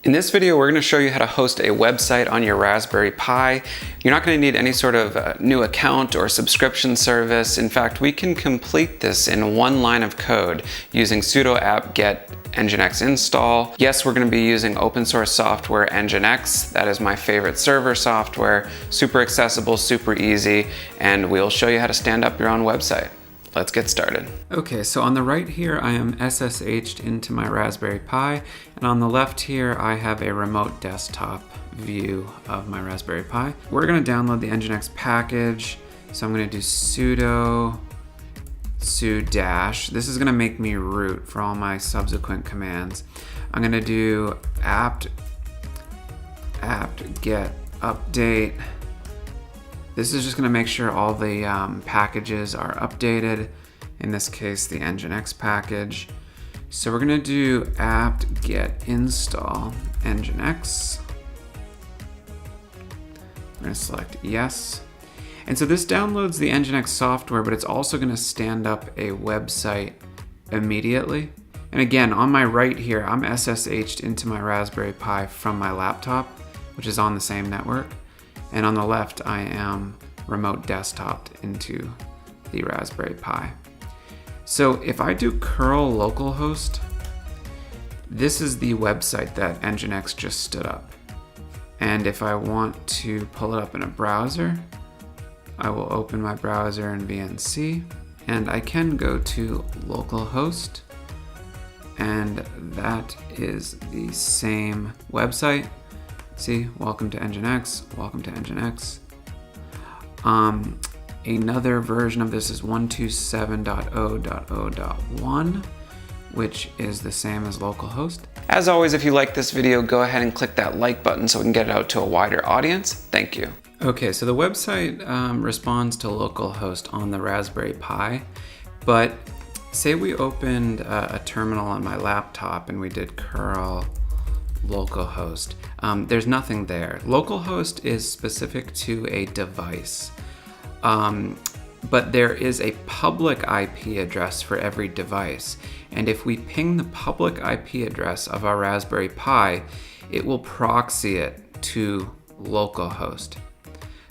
In this video, we're going to show you how to host a website on your Raspberry Pi. You're not going to need any sort of new account or subscription service. In fact, we can complete this in one line of code using sudo apt-get nginx install. Yes, we're going to be using open source software nginx. That is my favorite server software. Super accessible, super easy, and we'll show you how to stand up your own website. Let's get started. Okay, so on the right here, I am SSH'd into my Raspberry Pi, and on the left here, I have a remote desktop view of my Raspberry Pi. We're gonna download the nginx package, so I'm gonna do sudo dash. This is gonna make me root for all my subsequent commands. I'm gonna do apt-get update. This is just going to make sure all the packages are updated. In this case, the nginx package. So we're going to do apt-get install nginx. We're going to select yes. And so this downloads the nginx software, but it's also going to stand up a website immediately. And again, on my right here, I'm SSH'd into my Raspberry Pi from my laptop, which is on the same network. And on the left, I am remote desktoped into the Raspberry Pi. So if I do curl localhost, this is the website that nginx just stood up. And if I want to pull it up in a browser, I will open my browser in VNC, and I can go to localhost, and that is the same website. See, welcome to nginx, welcome to nginx. Another version of this is 127.0.0.1, which is the same as localhost. As always, if you like this video, go ahead and click that like button so we can get it out to a wider audience. Thank you. Okay, so the website responds to localhost on the Raspberry Pi, but say we opened a terminal on my laptop and we did curl localhost. There's nothing there. Localhost is specific to a device, but there is a public IP address for every device. And if we ping the public IP address of our Raspberry Pi, it will proxy it to localhost.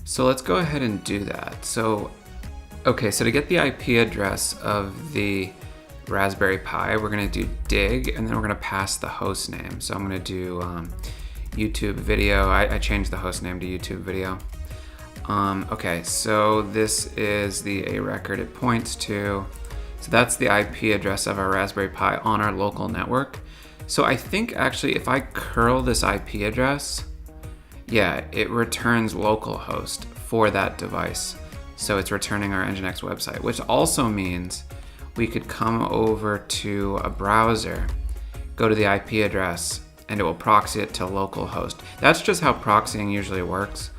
So let's go ahead and do that. So to get the IP address of the Raspberry Pi, we're going to do dig, and then we're going to pass the host name. So I'm going to do YouTube video. I changed the host name to YouTube video. Okay, so this is the A record it points to. So that's the IP address of our Raspberry Pi on our local network. So I think actually if I curl this IP address, yeah, it returns localhost for that device. So it's returning our nginx website, which also means we could come over to a browser, go to the IP address, and it will proxy it to localhost. That's just how proxying usually works.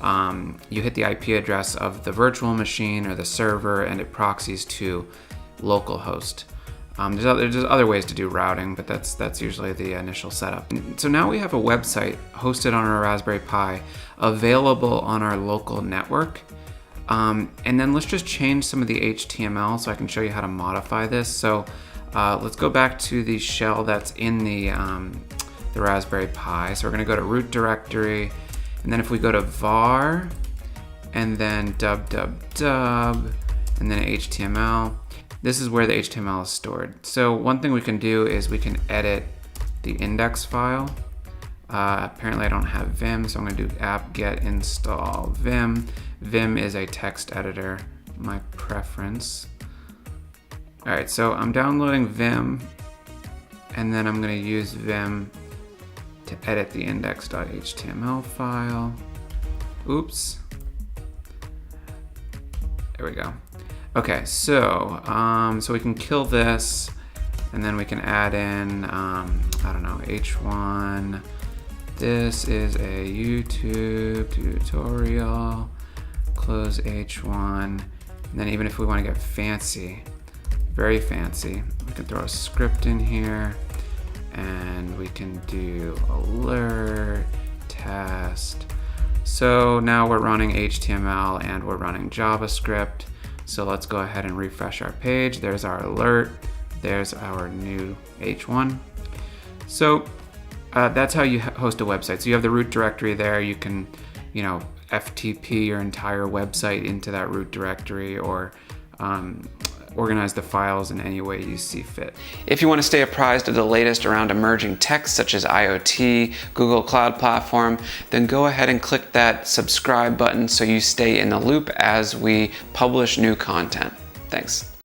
You hit the IP address of the virtual machine or the server, and it proxies to localhost. There's other ways to do routing, but that's usually the initial setup. So now we have a website hosted on our Raspberry Pi, available on our local network. And then let's just change some of the HTML so I can show you how to modify this. So let's go back to the shell that's in the Raspberry Pi. So we're going to go to root directory, and then if we go to var, and then www, and then HTML, this is where the HTML is stored. So one thing we can do is we can edit the index file. Apparently I don't have Vim, so I'm going to do apt-get install Vim. Vim is a text editor, my preference. All right, so I'm downloading Vim, and then I'm going to use Vim to edit the index.html file. Oops. There we go. Okay, so so we can kill this, and then we can add in, I don't know, h1. This is a YouTube tutorial. Close h1. And then even if we want to get fancy, very fancy, we can throw a script in here, and we can do alert, test. So now we're running HTML and we're running JavaScript. So let's go ahead and refresh our page. There's our alert. There's our new h1. So That's how you host a website. So you have the root directory there. You can, FTP your entire website into that root directory, or organize the files in any way you see fit. If you want to stay apprised of the latest around emerging tech such as IoT, Google Cloud Platform, then go ahead and click that subscribe button so you stay in the loop as we publish new content. Thanks.